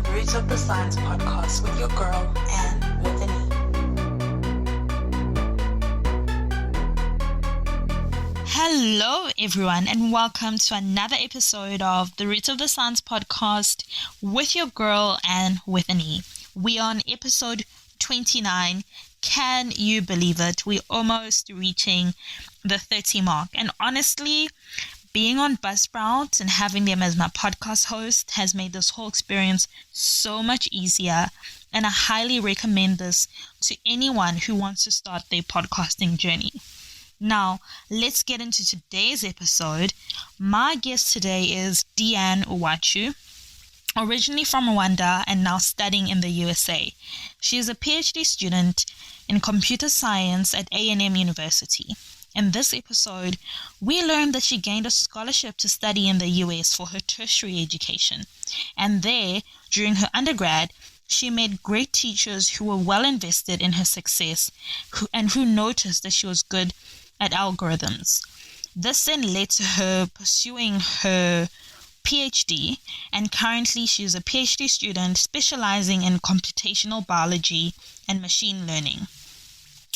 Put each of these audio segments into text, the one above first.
the Roots of the Science podcast with your girl, Anne with an E. Hello, everyone, and welcome to another episode of the Roots of the Science podcast with your girl, Anne with an E. We are on episode 29. Can you believe it? We're almost reaching the 30 mark. And honestly, being on Buzzsprout and having them as my podcast host has made this whole experience so much easier. And I highly recommend this to anyone who wants to start their podcasting journey. Now, let's get into today's episode. My guest today is Diane Uwacu, originally from Rwanda and now studying in the USA. She is a PhD student in computer science at A&M University. In this episode, we learned that she gained a scholarship to study in the US for her tertiary education. And there, during her undergrad, she met great teachers who were well invested in her success and who noticed that she was good at algorithms. This then led to her pursuing her Ph.D. and currently she is a Ph.D. student specializing in computational biology and machine learning.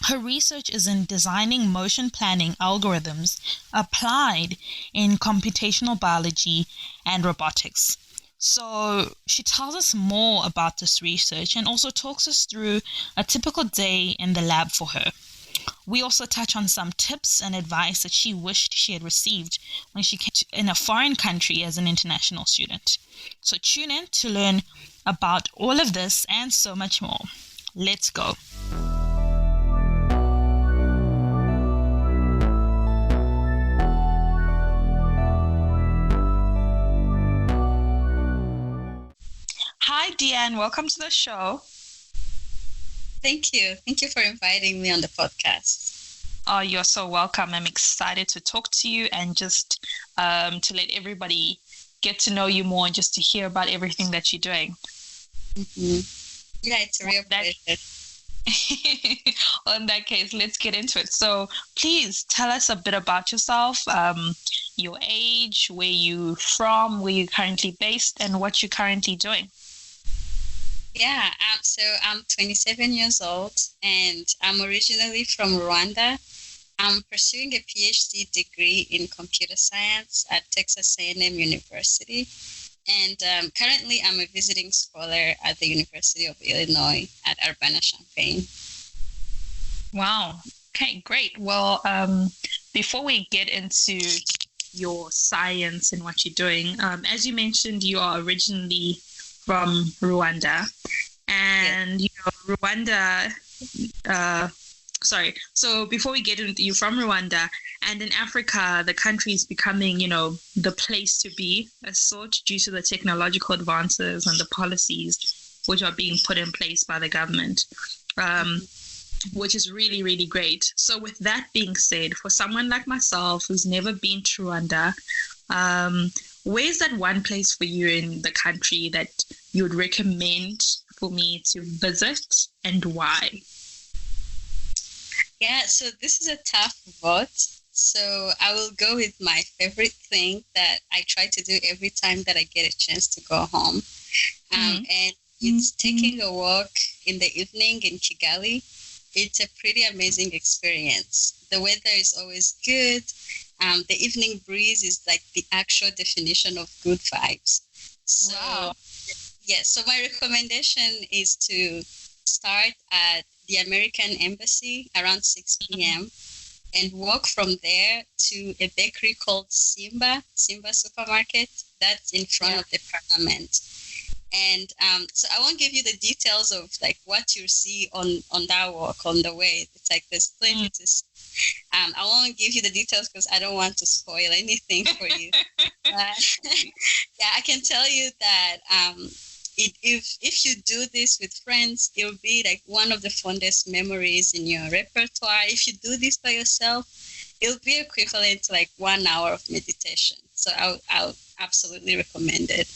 Her research is in designing motion planning algorithms applied in computational biology and robotics. So she tells us more about this research and also talks us through a typical day in the lab for her. We also touch on some tips and advice that she wished she had received when she came in a foreign country as an international student. So tune in to learn about all of this and so much more. Let's go. Hi, Diane. Welcome to the show. Thank you. Thank you for inviting me on the podcast. Oh, you're so welcome. I'm excited to talk to you and just to let everybody get to know you more and just to hear about everything that you're doing. Mm-hmm. Yeah, it's a real pleasure. Well, in that case, let's get into it. So please tell us a bit about yourself, your age, where you're from, where you're currently based, and what you're currently doing. Yeah, so I'm 27 years old and I'm originally from Rwanda. I'm pursuing a PhD degree in computer science at Texas A&M University. And currently I'm a visiting scholar at the University of Illinois at Urbana-Champaign. Wow. Okay, great. Well, before we get into your science and what you're doing, as you mentioned, you are originally from Rwanda, and Rwanda. So before we get into, you're from Rwanda, and in Africa, the country is becoming, the place to be as sort due to the technological advances and the policies which are being put in place by the government, which is really, really great. So with that being said, for someone like myself who's never been to Rwanda, where's that one place for you in the country that you would recommend for me to visit and why? Yeah, so this is a tough vote. So I will go with my favorite thing that I try to do every time that I get a chance to go home. And it's taking a walk in the evening in Kigali. It's a pretty amazing experience. The weather is always good. The evening breeze is like the actual definition of good vibes. So, wow. Yeah, so my recommendation is to start at the American Embassy around 6 p.m. and walk from there to a bakery called Simba Supermarket. That's in front of the parliament. And so I won't give you the details of like what you see on that walk on the way. It's like there's plenty to see. I won't give you the details because I don't want to spoil anything for you. Yeah, I can tell you that if you do this with friends, it will be like one of the fondest memories in your repertoire. If you do this by yourself, it'll be equivalent to like 1 hour of meditation. So I'll absolutely recommend it.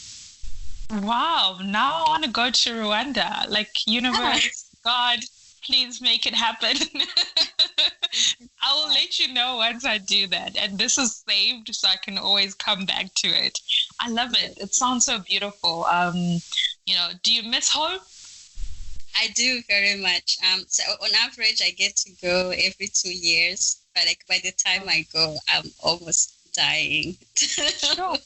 Wow, now I want to go to Rwanda. Like, universe, God, please make it happen. I will let you know once I do that. And this is saved so I can always come back to it. I love it. It sounds so beautiful. Do you miss home? I do very much. So on average, I get to go every 2 years, but like by the time I go, I'm almost dying. Sure.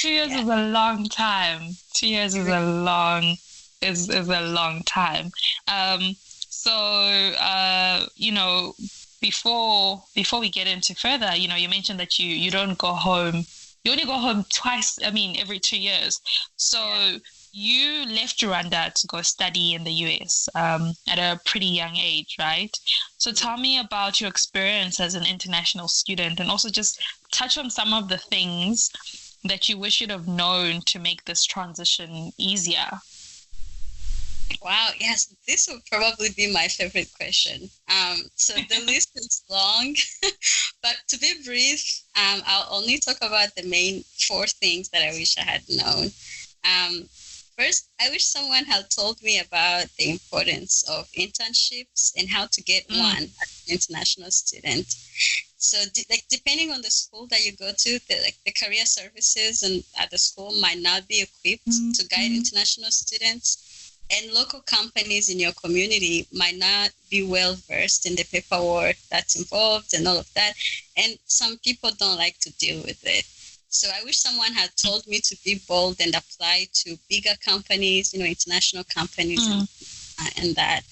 2 years is a long time. 2 years is a long time. Before we get into further, you mentioned that you don't go home. You only go home twice. I mean, every 2 years. So you left Rwanda to go study in the US at a pretty young age, right? So tell me about your experience as an international student, and also just touch on some of the things that you wish you'd have known to make this transition easier. Wow, yes, this would probably be my favorite question. So the list is long, but to be brief, I'll only talk about the main 4 things that I wish I had known. First, I wish someone had told me about the importance of internships and how to get one as an international student. So, depending on the school that you go to, the career services and at the school might not be equipped to guide international students. And local companies in your community might not be well versed in the paperwork that's involved and all of that. And some people don't like to deal with it. So I wish someone had told me to be bold and apply to bigger companies, international companies and that.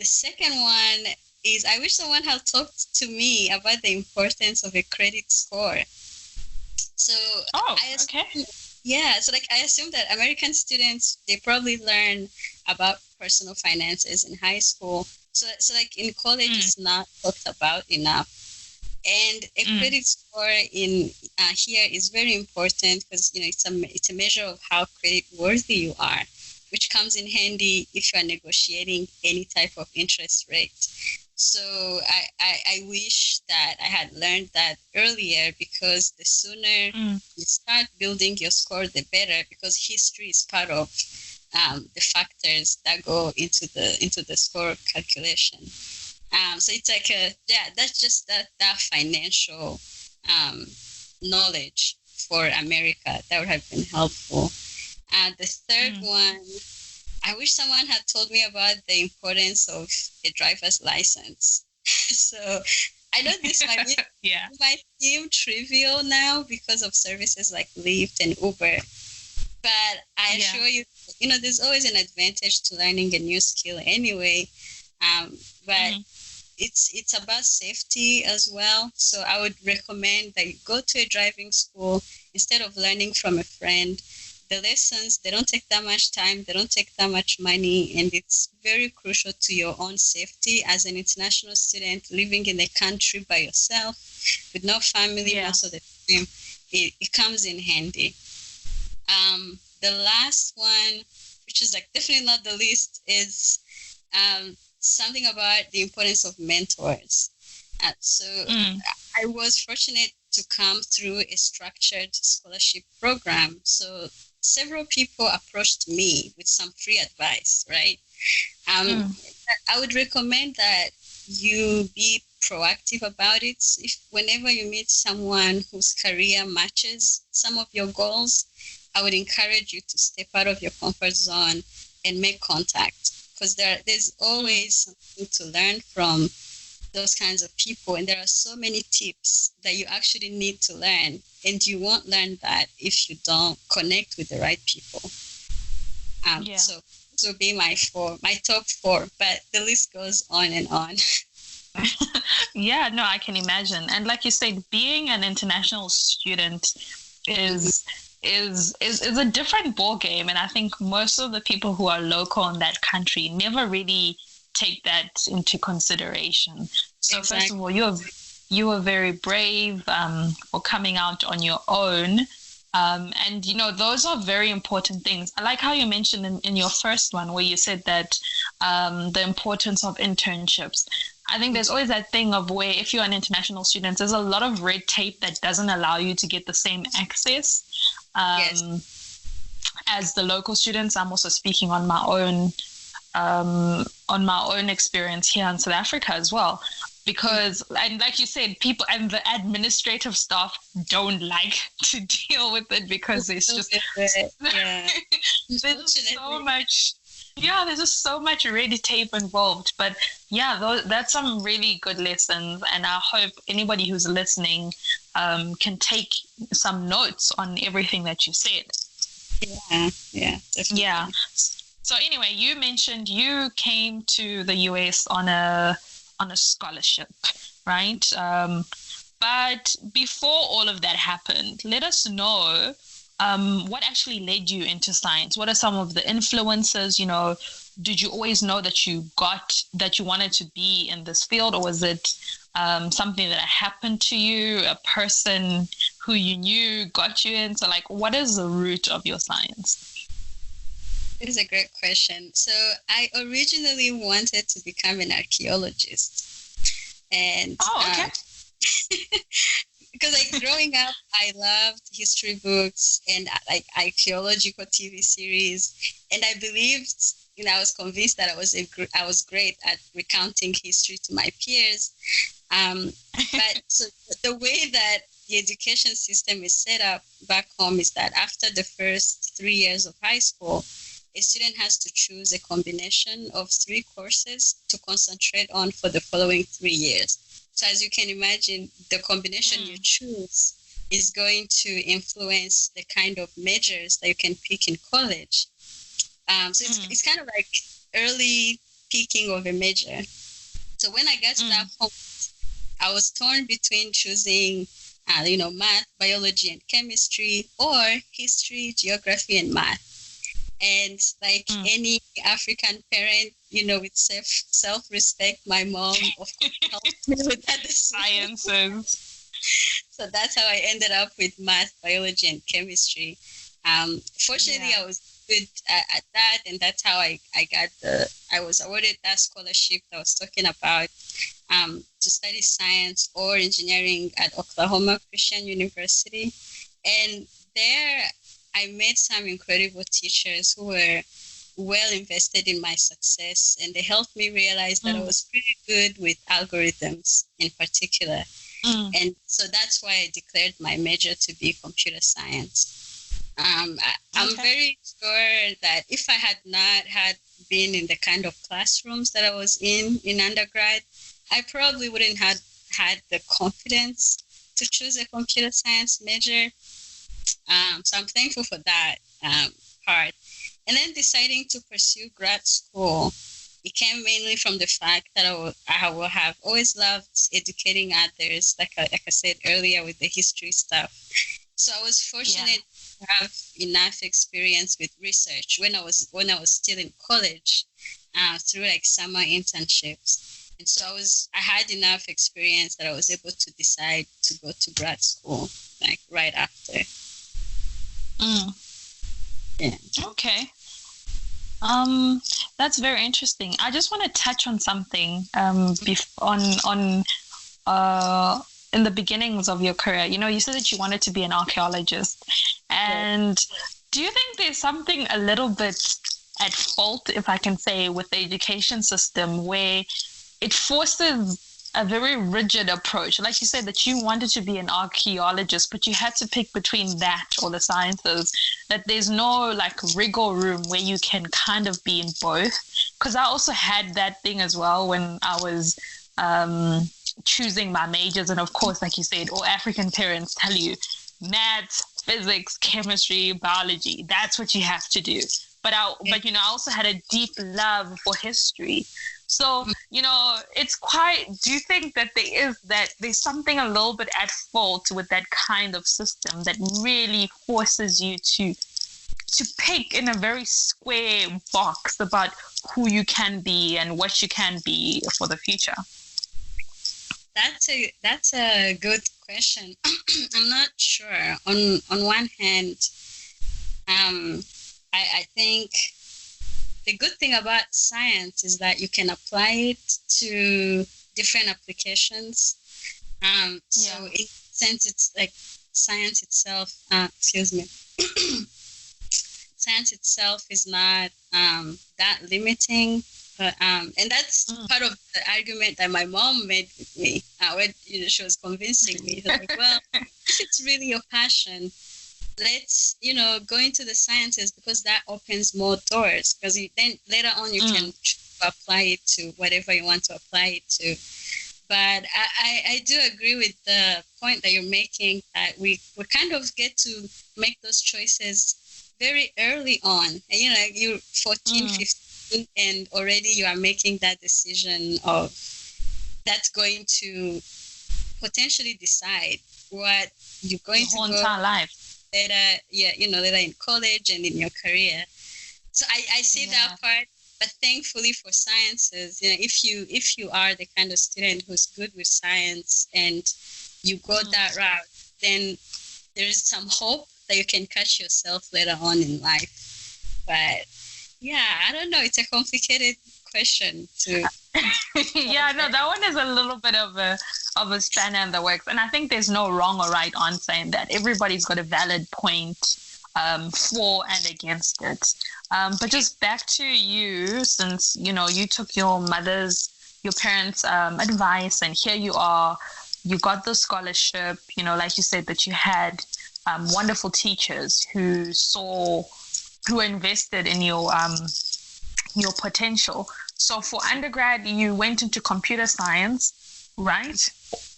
The second one is I wish someone had talked to me about the importance of a credit score. So okay. Yeah, so I assume that American students, they probably learn about personal finances in high school. So in college, it's not talked about enough. And a credit score in here is very important because it's a measure of how credit worthy you are, which comes in handy if you are negotiating any type of interest rate. So I wish that I had learned that earlier, because the sooner you start building your score, the better, because history is part of the factors that go into the score calculation. So it's that's just that financial knowledge for America that would have been helpful. The third one, I wish someone had told me about the importance of a driver's license. So I know this might seem trivial now because of services like Lyft and Uber, but I assure you, there's always an advantage to learning a new skill anyway. But it's about safety as well. So I would recommend that you go to a driving school instead of learning from a friend. The lessons, they don't take that much time, they don't take that much money, and it's very crucial to your own safety as an international student living in a country by yourself with no family most of the time. It comes in handy. The last one, which is definitely not the least, is something about the importance of mentors. I was fortunate to come through a structured scholarship program. So several people approached me with some free advice, right? I would recommend that you be proactive about it. If whenever you meet someone whose career matches some of your goals, I would encourage you to step out of your comfort zone and make contact, because there's always something to learn from those kinds of people, and there are so many tips that you actually need to learn, and you won't learn that if you don't connect with the right people. So this will be my top 4, but the list goes on and on. Yeah, no, I can imagine. And like you said, being an international student is a different ball game, and I think most of the people who are local in that country never really take that into consideration. So First of all, you were very brave for coming out on your own, and those are very important things. I like how you mentioned in your first one where you said that the importance of internships. I think there's always that thing of where if you're an international student, there's a lot of red tape that doesn't allow you to get the same access as the local students. I'm also speaking on my own experience here in South Africa as well. because, and like you said, people and the administrative staff don't like to deal with it because it's just yeah. there's just so much. Yeah, there's just so much red tape involved. But yeah, that's some really good lessons, and I hope anybody who's listening can take some notes on everything that you said. Yeah, definitely. Yeah. So anyway, you mentioned you came to the US on a scholarship, right? But before all of that happened, let us know what actually led you into science. What are some of the influences? You know, did you always know that you wanted to be in this field, or was it something that happened to you? A person who you knew got you in? So, like, what is the root of your science? It is a great question. So I originally wanted to become an archaeologist. And because like growing up, I loved history books and like archaeological TV series. And I believed, I was convinced that I was great at recounting history to my peers. But so the way that the education system is set up back home is that after the first 3 years of high school, a student has to choose a combination of 3 courses to concentrate on for the following 3 years. So as you can imagine, the combination you choose is going to influence the kind of majors that you can pick in college. So it's kind of like early picking of a major. So when I got to that point, I was torn between choosing, math, biology, and chemistry, or history, geography, and math. And like any African parent, with self-respect, my mom, of course, helped me with that decision. Sciences. So that's how I ended up with math, biology, and chemistry. Fortunately, I was good at that, and that's how I was awarded that scholarship that I was talking about to study science or engineering at Oklahoma Christian University. And there I met some incredible teachers who were well invested in my success, and they helped me realize that I was pretty good with algorithms in particular. And so that's why I declared my major to be computer science. I'm very sure that if I had not had been in the kind of classrooms that I was in undergrad, I probably wouldn't have had the confidence to choose a computer science major. So I'm thankful for that part. And then deciding to pursue grad school, it came mainly from the fact that I will have always loved educating others, like I said earlier with the history stuff. So I was fortunate to have enough experience with research when I was still in college through like summer internships. And so I had enough experience that I was able to decide to go to grad school like right after. Yeah. Okay. That's very interesting. I just want to touch on something in the beginnings of your career. You said that you wanted to be an archaeologist, and do you think there's something a little bit at fault, if I can say, with the education system where it forces a very rigid approach? Like you said, that you wanted to be an archaeologist, but you had to pick between that or the sciences, that there's no like wiggle room where you can kind of be in both. Because I also had that thing as well when I was choosing my majors. And of course, like you said, all African parents tell you maths, physics, chemistry, biology, that's what you have to do. But I also had a deep love for history. So, it's quite, do you think that there's something a little bit at fault with that kind of system that really forces you to pick in a very square box about who you can be and what you can be for the future? That's a good question. I'm not sure. On one hand, I think the good thing about science is that you can apply it to different applications. So in a sense, it's like science itself, science itself is not that limiting. And that's part of the argument that my mom made with me when she was convincing me. She was like, well, if it's really your passion, let's go into the sciences, because that opens more doors, because then later on you can apply it to whatever you want to apply it to. But I do agree with the point that you're making, that we kind of get to make those choices very early on. And, you're 14, 15, and already you are making that decision of that's going to potentially decide what you're going to whole go entire life. Later, later in college and in your career. So I see that part. But thankfully for sciences, if you are the kind of student who's good with science and you go that route, then there is some hope that you can catch yourself later on in life. But I don't know. It's a complicated question to. That one is a little bit of a spanner in the works, and I think there's no wrong or right answer in that. Everybody's got a valid point for and against it. But just back to you, since you took your parents' advice, and here you are, you got the scholarship. Like you said, that you had wonderful teachers who invested in your potential. So for undergrad, you went into computer science, right?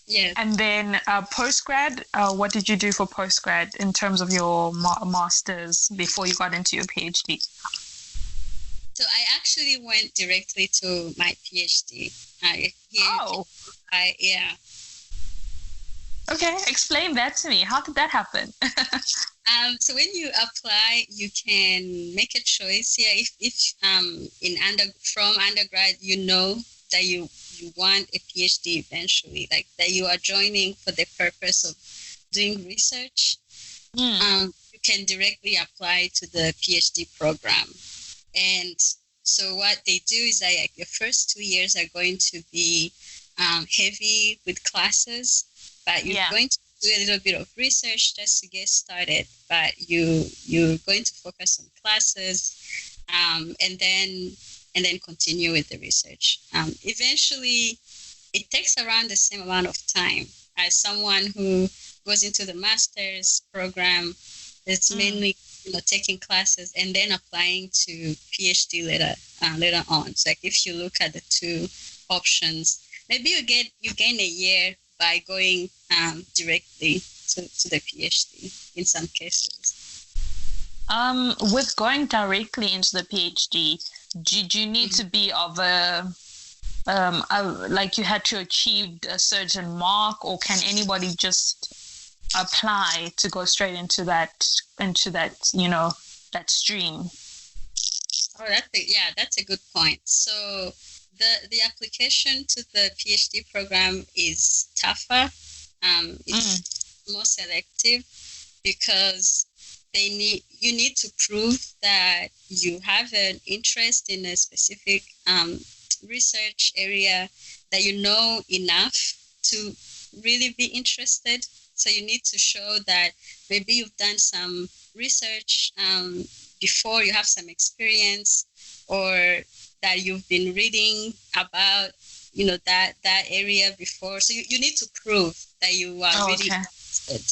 Yes. And then postgrad, what did you do for postgrad in terms of your master's before you got into your PhD? So I actually went directly to my PhD. Okay, explain that to me. How did that happen? So when you apply, you can make a choice here. If from undergrad, that you want a PhD eventually, like that you are joining for the purpose of doing research, you can directly apply to the PhD program. And so what they do is that your first 2 years are going to be heavy with classes, but you're going to do a little bit of research just to get started. But you're going to focus on classes, and then continue with the research. Eventually, it takes around the same amount of time as someone who goes into the master's program. It's mainly taking classes and then applying to PhD later on. So if you look at the two options, maybe you gain a year by going directly to the PhD in some cases. With going directly into the PhD, did you need to be of like you had to achieve a certain mark, or can anybody just apply to go straight into that that stream? Oh, that's a good point. So the application to the PhD program is tougher. It's more selective, because you need to prove that you have an interest in a specific research area, that you know enough to really be interested. So you need to show that maybe you've done some research before, you have some experience, or that you've been reading about that area before. So you need to prove that you are really interested.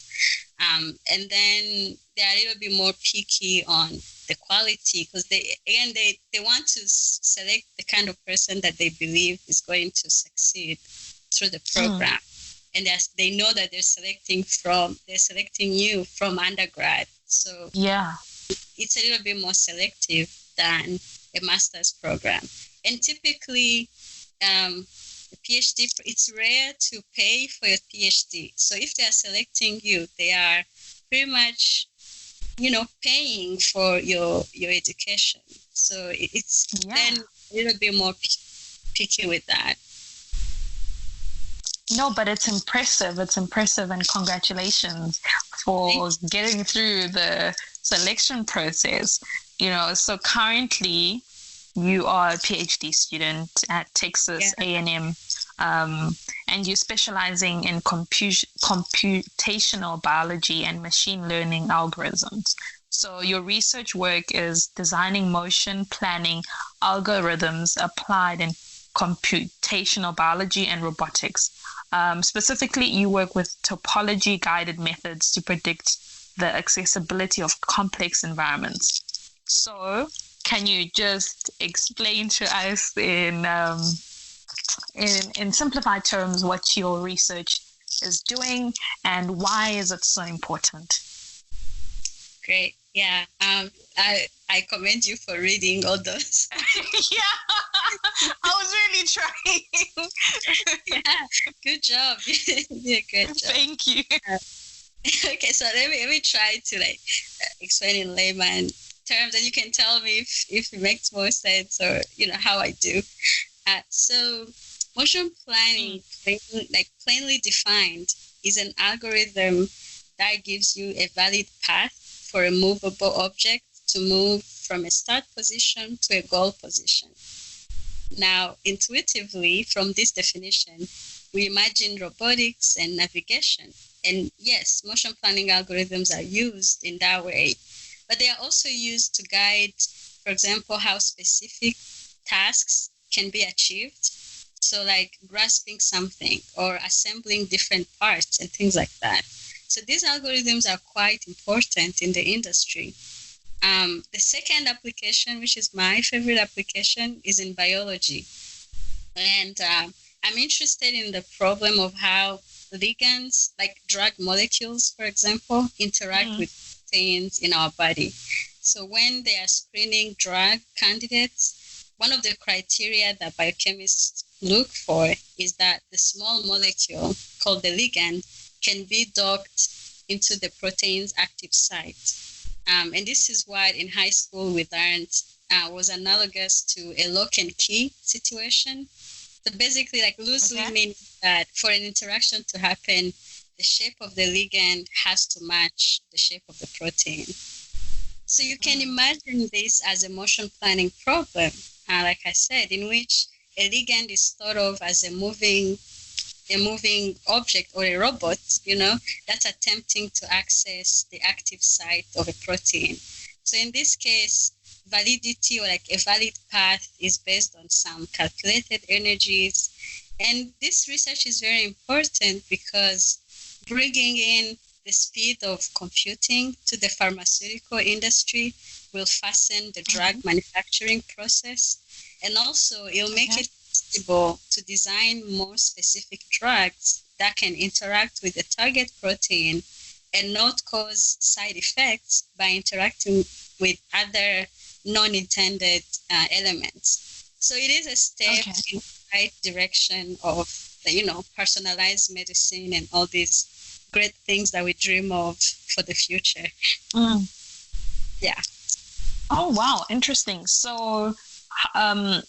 And then they're a little bit more picky on the quality, because they want to select the kind of person that they believe is going to succeed through the program. And they know that they're selecting you from undergrad. So it's a little bit more selective than a master's program. And typically, the PhD, it's rare to pay for your PhD. So if they are selecting you, they are pretty much, paying for your education. So it's then a little bit more picky with that. No, but it's impressive. It's impressive, and congratulations for getting through the selection process. So currently you are a PhD student at Texas A&M, and you're specializing in computational biology and machine learning algorithms. So your research work is designing motion planning algorithms applied in computational biology and robotics. Specifically, you work with topology-guided methods to predict the accessibility of complex environments. So, can you just explain to us in simplified terms what your research is doing and why is it so important? Great. Yeah. I commend you for reading all those. Yeah, I was really trying. Yeah, good job. You did a great job. Thank you. Okay, so let me try to explain in layman terms, and you can tell me if it makes more sense or how I do. So motion planning, plainly defined, is an algorithm that gives you a valid path for a movable object to move from a start position to a goal position. Now, intuitively, from this definition, we imagine robotics and navigation. And yes, motion planning algorithms are used in that way, but they are also used to guide, for example, how specific tasks can be achieved. So like grasping something or assembling different parts and things like that. So these algorithms are quite important in the industry. The second application, which is my favorite application, is in biology. And I'm interested in the problem of how ligands, like drug molecules, for example, interact with proteins in our body. So when they are screening drug candidates, one of the criteria that biochemists look for is that the small molecule called the ligand can be docked into the protein's active site. And this is what in high school we learned was analogous to a lock and key situation. So basically, loosely means that for an interaction to happen, the shape of the ligand has to match the shape of the protein. So you can imagine this as a motion planning problem, like I said, in which a ligand is thought of as a moving object or a robot, that's attempting to access the active site of a protein. So in this case, validity or a valid path is based on some calculated energies. And this research is very important because bringing in the speed of computing to the pharmaceutical industry will fasten the drug manufacturing process. And also it'll make it possible to design more specific drugs that can interact with the target protein and not cause side effects by interacting with other non-intended elements. So it is a step in the right direction of personalized medicine and all these great things that we dream of for the future. Yeah. Oh, wow. Interesting. So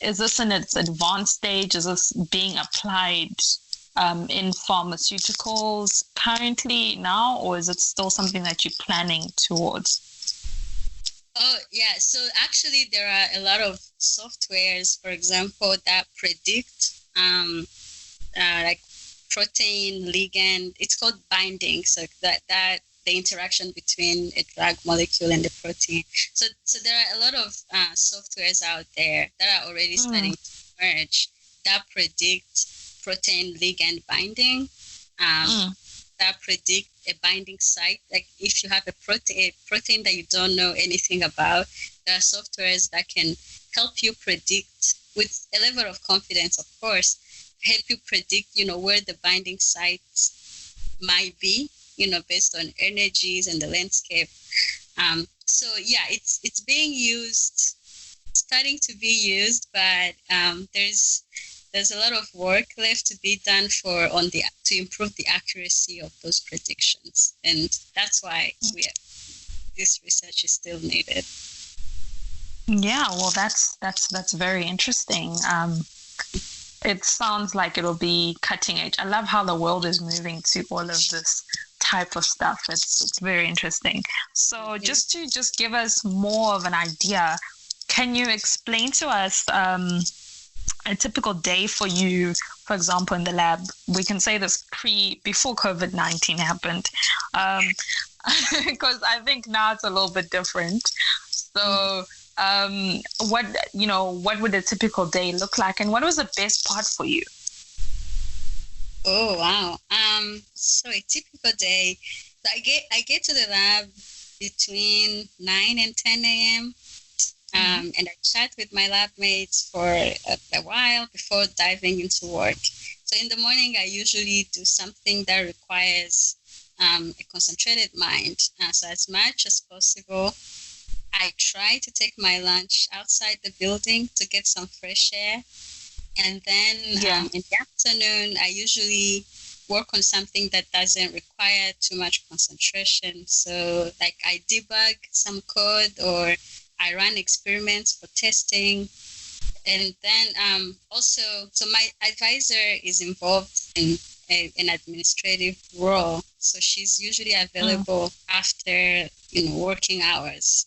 is this in its advanced stage? Is this being applied in pharmaceuticals currently now, or is it still something that you're planning towards? Oh, yeah. So actually, there are a lot of softwares, for example, that predict protein ligand. It's called binding. So that the interaction between a drug molecule and the protein. So there are a lot of softwares out there that are already starting to emerge that predict protein ligand binding, that predict a binding site. Like if you have a protein that you don't know anything about, there are softwares that can help you predict with a level of confidence, of course, help you predict, where the binding sites might be, based on energies and the landscape. So yeah, it's being used, starting to be used, but there's a lot of work left to be done to improve the accuracy of those predictions, and that's why this research is still needed. Yeah, well, that's very interesting. It sounds like it'll be cutting edge. I love how the world is moving to all of this type of stuff. It's very interesting. So just to give us more of an idea, can you explain to us a typical day for you, for example, in the lab? We can say this before COVID-19 happened. because I think now it's a little bit different. So, what would a typical day look like, and what was the best part for you? Oh wow. So a typical day. So I get to the lab between 9 and 10 a.m. And I chat with my lab mates for a while before diving into work. So in the morning, I usually do something that requires a concentrated mind. So as much as possible, I try to take my lunch outside the building to get some fresh air. And then in the afternoon, I usually work on something that doesn't require too much concentration. So like I debug some code or I run experiments for testing. And then also, so my advisor is involved in an administrative role. So she's usually available after working hours,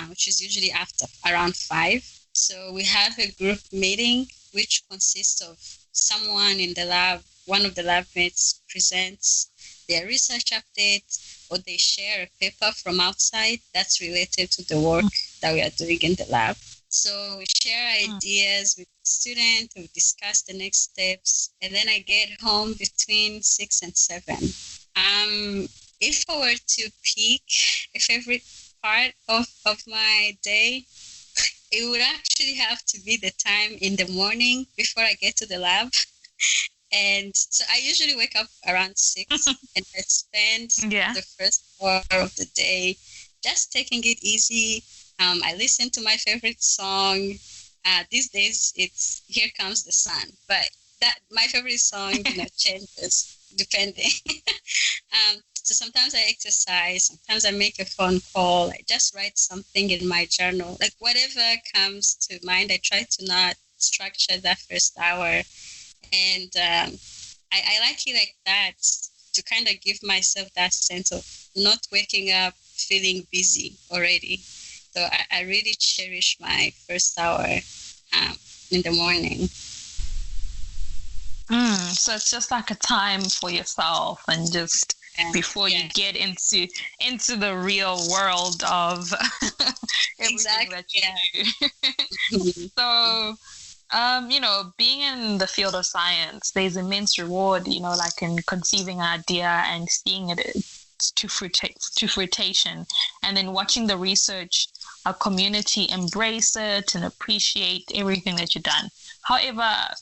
which is usually after around 5. So we have a group meeting, which consists of someone in the lab, one of the lab mates presents their research update, or they share a paper from outside that's related to the work that we are doing in the lab. So we share ideas with the student, we discuss the next steps, and then I get home between 6 and 7. If I were to pick a favorite part of my day, it would actually have to be the time in the morning before I get to the lab. And so I usually wake up around 6 and I spend the first hour of the day just taking it easy. I listen to my favorite song. These days it's Here Comes the Sun, but that my favorite song changes depending. So sometimes I exercise, sometimes I make a phone call, I just write something in my journal. Like whatever comes to mind, I try to not structure that first hour. And I like it like that to kind of give myself that sense of not waking up feeling busy already. So I really cherish my first hour in the morning. So it's just like a time for yourself and just before you get into the real world of everything that you do. So, being in the field of science, there's immense reward, like in conceiving an idea and seeing it to fruition, and then watching the research community embrace it and appreciate everything that you've done. However,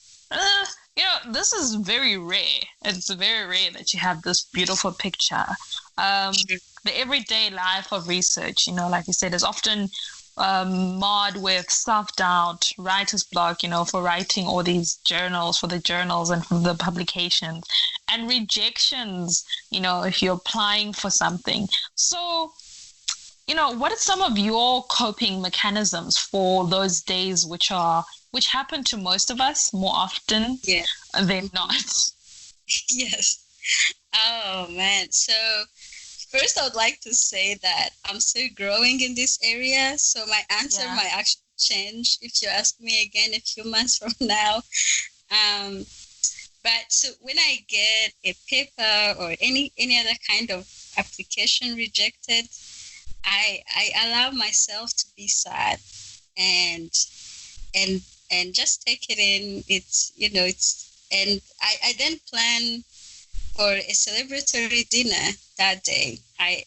this is very rare. It's very rare that you have this beautiful picture. The everyday life of research, like you said, is often marred with self-doubt, writer's block, for writing all these journals, for the journals and for the publications, and rejections, if you're applying for something. So, what are some of your coping mechanisms for those days which happen to most of us more often than not? Yes. Oh, man. So first, I would like to say that I'm still growing in this area. So my answer might actually change if you ask me again a few months from now. But so when I get a paper or any other kind of application rejected, I allow myself to be sad and just take it in. And I then plan for a celebratory dinner that day. I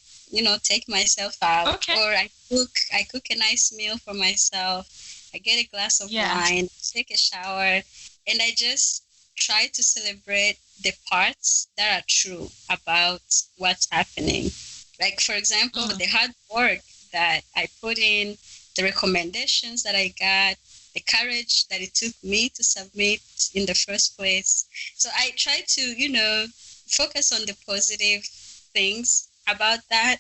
take myself out, or I cook a nice meal for myself. I get a glass of wine, take a shower, and I just try to celebrate the parts that are true about what's happening. Like, for example, the hard work that I put in, the recommendations that I got, the courage that it took me to submit in the first place. So I try to, focus on the positive things about that.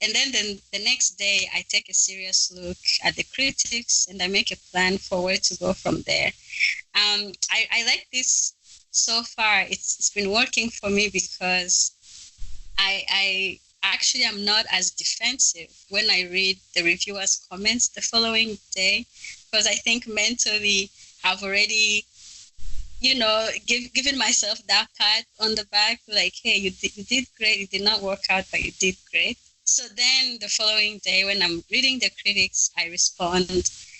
And then the next day, I take a serious look at the critics and I make a plan for where to go from there. I like this so far. It's been working for me because I actually am not as defensive when I read the reviewers' comments the following day, because I think mentally I've already giving myself that pat on the back, like, hey, you did great. It did not work out, but you did great. So then the following day, when I'm reading the critics, I respond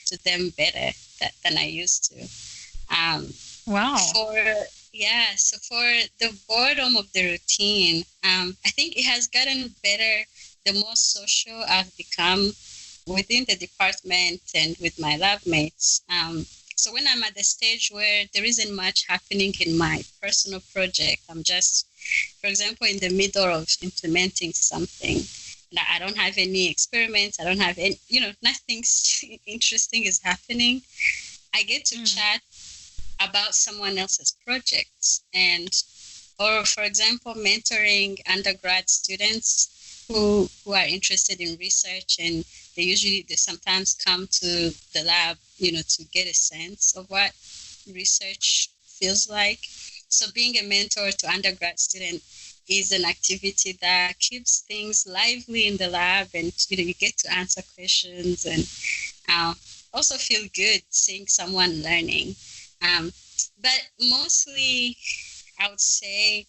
to them better than I used to. Wow. So for the boredom of the routine, I think it has gotten better the more social I've become within the department and with my lab mates. So when I'm at the stage where there isn't much happening in my personal project, I'm just, for example, in the middle of implementing something. I don't have any experiments. I don't have any, nothing interesting is happening. I get to chat about someone else's projects, or for example, mentoring undergrad students who are interested in research, and they sometimes come to the lab, to get a sense of what research feels like. So being a mentor to undergrad students is an activity that keeps things lively in the lab, and you get to answer questions and also feel good seeing someone learning. But mostly, I would say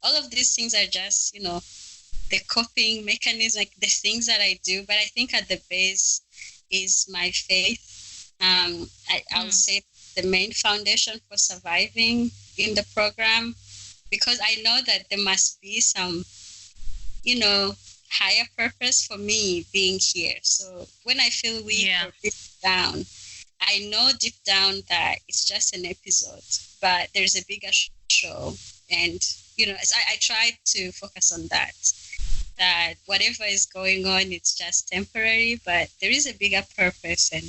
all of these things are just, the coping mechanism, like the things that I do. But I think at the base is my faith. I would say the main foundation for surviving in the program, because I know that there must be some, higher purpose for me being here. So when I feel weak or deep down, I know deep down that it's just an episode, but there's a bigger show. And, I try to focus on that whatever is going on, it's just temporary, but there is a bigger purpose. And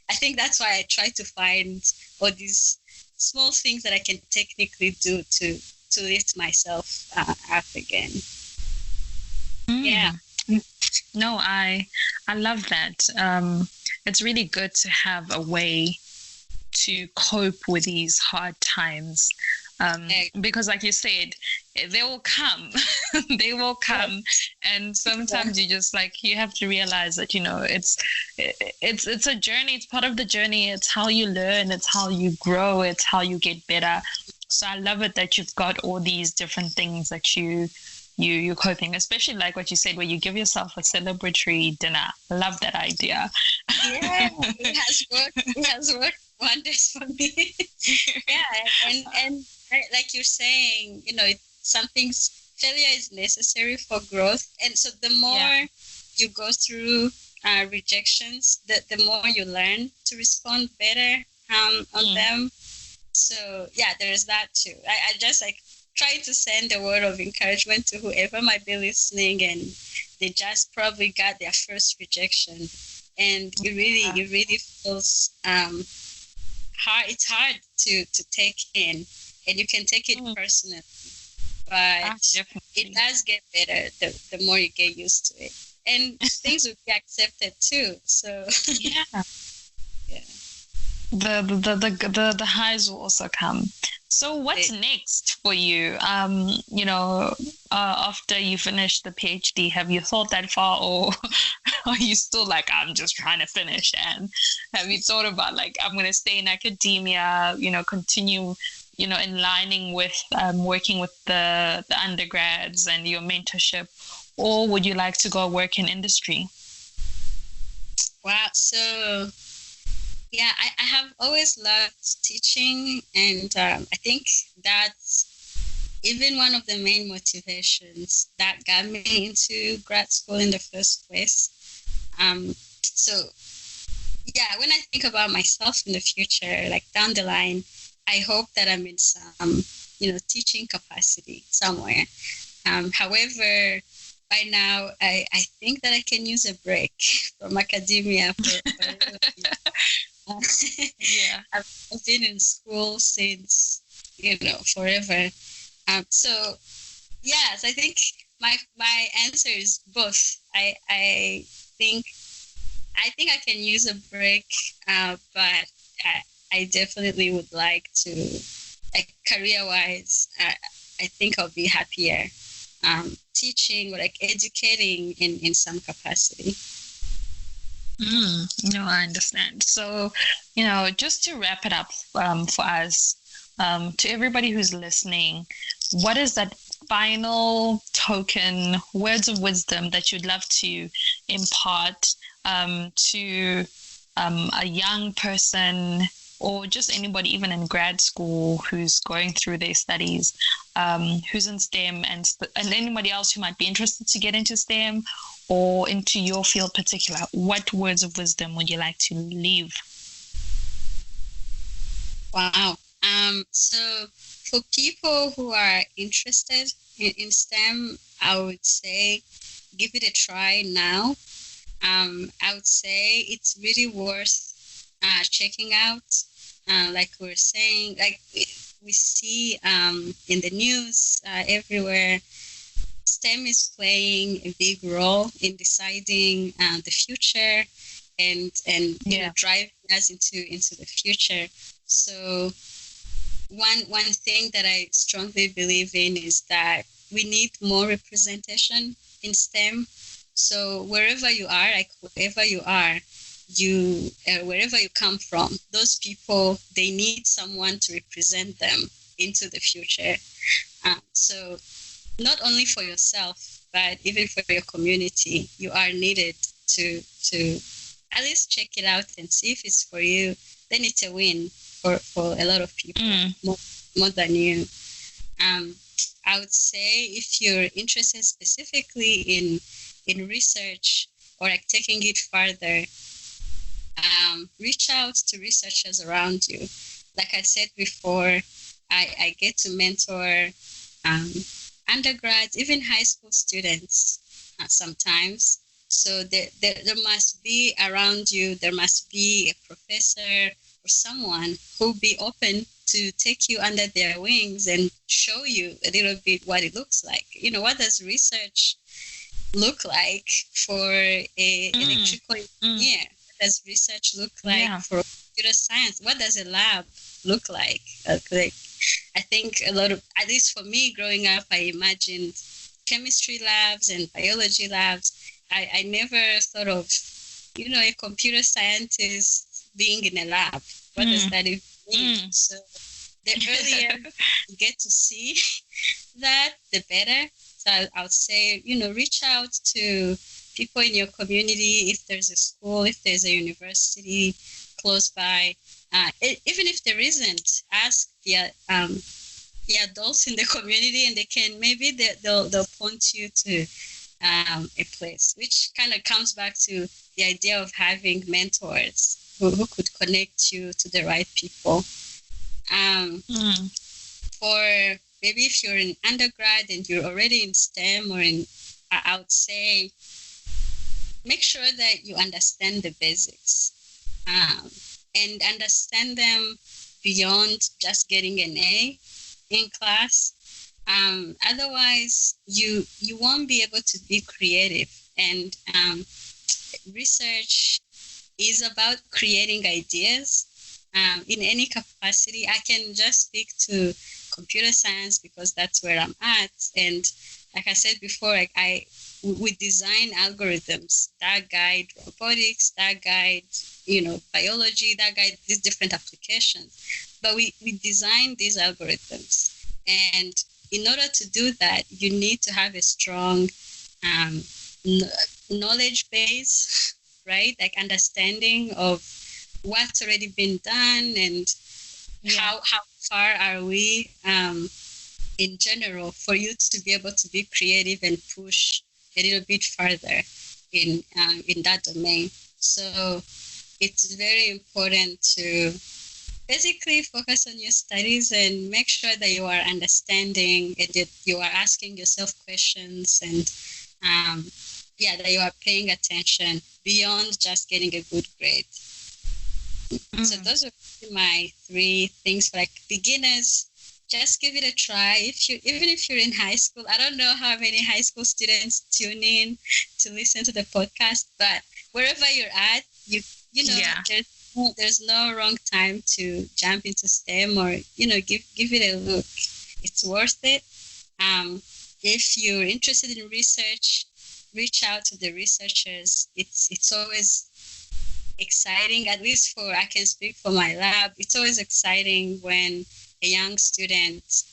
I think that's why I try to find all these small things that I can technically do to lift myself up again. Yeah. No, I love that. It's really good to have a way to cope with these hard times. Because like you said, they will come. They will come. And sometimes you have to realize that, it's a journey. It's part of the journey. It's how you learn. It's how you grow. It's how you get better. So I love it that you've got all these different things that you're coping, especially like what you said, where you give yourself a celebratory dinner. I love that idea. Yeah, it has worked wonders for me. Yeah, and like you're saying, failure is necessary for growth, and so the more you go through rejections, the more you learn to respond better on them. So yeah, there is that too. I just try to send a word of encouragement to whoever might be listening, and they just probably got their first rejection, and it really feels hard. It's hard to take in, and you can take it personally, but it does get better the more you get used to it, and things will be accepted too. So yeah. The highs will also come. So what's next for you? After you finish the PhD, have you thought that far, or are you still like, I'm just trying to finish? And have you thought about I'm going to stay in academia, continue, in lining with working with the undergrads and your mentorship, or would you like to go work in industry? Wow. So yeah, I have always loved teaching, and I think that's even one of the main motivations that got me into grad school in the first place. So yeah, when I think about myself in the future, down the line, I hope that I'm in some, teaching capacity somewhere. However, by now, I think that I can use a break from academia for I've been in school since forever. So yes, I think my answer is both. I think I can use a break, but I definitely would like to, career-wise. I think I'll be happier teaching or educating in some capacity. No, I understand. So, just to wrap it up for us, to everybody who's listening, what is that final token words of wisdom that you'd love to impart to a young person, or just anybody even in grad school who's going through their studies, who's in STEM, and anybody else who might be interested to get into STEM or into your field particular? What words of wisdom would you like to leave? Wow. So for people who are interested in STEM, I would say give it a try now. I would say it's really worth checking out. Like we're saying, like we see in the news everywhere, STEM is playing a big role in deciding the future and driving us into the future. So one thing that I strongly believe in is that we need more representation in STEM. So wherever you are, like whoever you are, wherever you come from, those people, they need someone to represent them into the future. So not only for yourself, but even for your community, you are needed to at least check it out and see if it's for you. Then it's a win for a lot of people, more than you. I would say if you're interested specifically in research or like taking it further, reach out to researchers around you. Like I said before, I get to mentor undergrads, even high school students sometimes. So there must be around you, there must be a professor or someone who'll be open to take you under their wings and show you a little bit what it looks like. You know, what does research look like for a electrical engineer? What does research look like for computer science? What does a lab look like? Like, I think a lot of, at least for me growing up, I imagined chemistry labs and biology labs. I never thought of, a computer scientist being in a lab. What does that even mean? So the earlier you get to see that, the better. So I would say, reach out to people in your community. If there's a school, if there's a university close by, even if there isn't, ask the adults in the community, and they'll point you to a place, which kind of comes back to the idea of having mentors who could connect you to the right people. For maybe if you're in undergrad and you're already in STEM I would say, make sure that you understand the basics and understand them beyond just getting an A in class. Otherwise, you won't be able to be creative. And research is about creating ideas in any capacity. I can just speak to computer science because that's where I'm at. And like I said before, we design algorithms that guide robotics, that guide, biology, that guide these different applications. But we design these algorithms. And in order to do that, you need to have a strong knowledge base, right? Like understanding of what's already been done and how far are we in general for you to be able to be creative and push a little bit further in that domain. So it's very important to basically focus on your studies and make sure that you are understanding and that you are asking yourself questions and that you are paying attention beyond just getting a good grade. So those are my 3 things for beginners. Just give it a try. Even if you're in high school, I don't know how many high school students tune in to listen to the podcast, but wherever you're at, there's no wrong time to jump into STEM or give it a look. It's worth it. If you're interested in research, reach out to the researchers. It's always exciting, at least I can speak for my lab. It's always exciting when a young student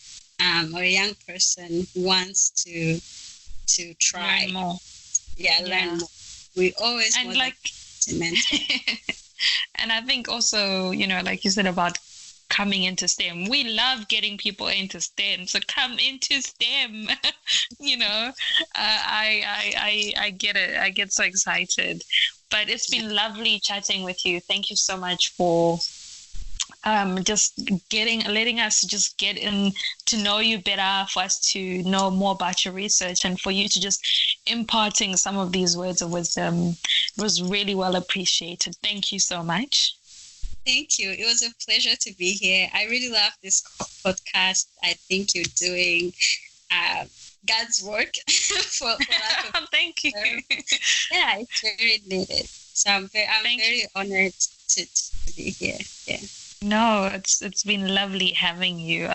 or a young person wants to try. Learn more. Learn more. We always and want to mentor. And I think also, like you said about coming into STEM, we love getting people into STEM. So come into STEM. I get it. I get so excited. But it's been lovely chatting with you. Thank you so much for just letting us just get in to know you better, for us to know more about your research, and for you to just imparting some of these words of wisdom. It was really well appreciated. Thank you so much. Thank you. It was a pleasure to be here. I really love this podcast. I think you're doing God's work. for Thank you. Yeah, it's very needed. So I'm very honored to be here. Yeah. No, it's been lovely having you.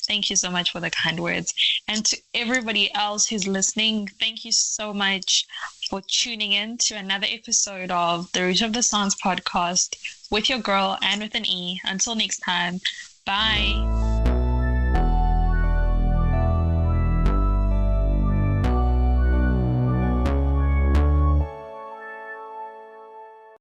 Thank you so much for the kind words. And to everybody else who's listening, thank you so much for tuning in to another episode of the Root of the Science podcast with your girl and with an E. Until next time, bye.